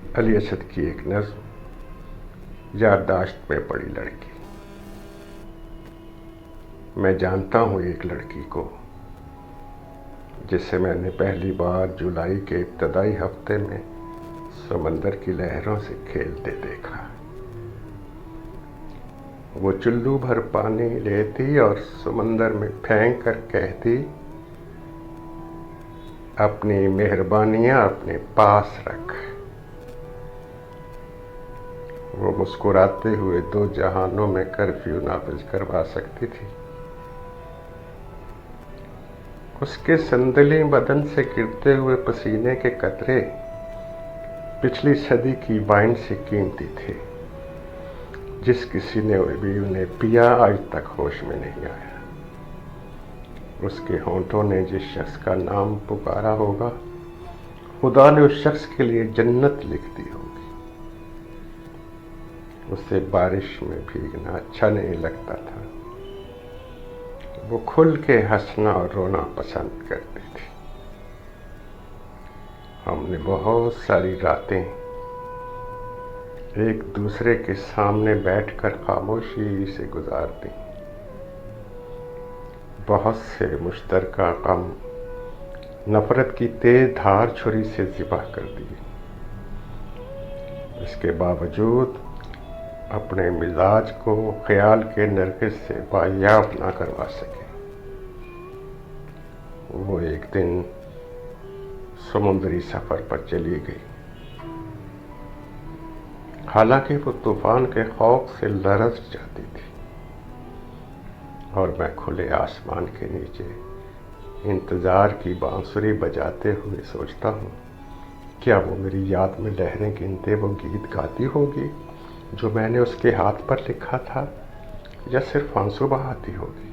अली असद की एक नज़्म, याददाश्त में पड़ी लड़की। मैं जानता हूँ एक लड़की को जिसे मैंने पहली बार जुलाई के इब्तदाई हफ्ते में समंदर की लहरों से खेलते देखा। वो चुल्लू भर पानी लेती और समंदर में फेंक कर कहती, अपनी मेहरबानियाँ अपने पास रख। वो मुस्कुराते हुए दो जहानों में कर्फ्यू नाफिज करवा सकती थी। उसके संदली बदन से गिरते हुए पसीने के कतरे पिछली सदी की वाइन से कीमती थे। जिस किसी ने भी उन्हें पिया आज तक होश में नहीं आया। उसके होंठों ने जिस शख्स का नाम पुकारा होगा, खुदा ने उस शख्स के लिए जन्नत लिख दी होगी। उसे बारिश में भीगना अच्छा नहीं लगता था। वो खुल के हंसना और रोना पसंद करती थी। हमने बहुत सारी रातें एक दूसरे के सामने बैठकर खामोशी से गुजार दी। बहुत से मुश्तरका गम नफरत की तेज धार छुरी से ज़िबा कर दिए। इसके बावजूद अपने मिजाज को ख्याल के नरगिस से बायाब ना करवा सके। वो एक दिन समुद्री सफ़र पर चली गई। हालांकि वो तूफान के खौफ से लरज़ जाती थी और मैं खुले आसमान के नीचे इंतज़ार की बांसुरी बजाते हुए सोचता हूँ, क्या वो मेरी याद में लहरें गिनते वो गीत गाती होगी जो मैंने उसके हाथ पर लिखा था, या सिर्फ आंसू बहाती होगी।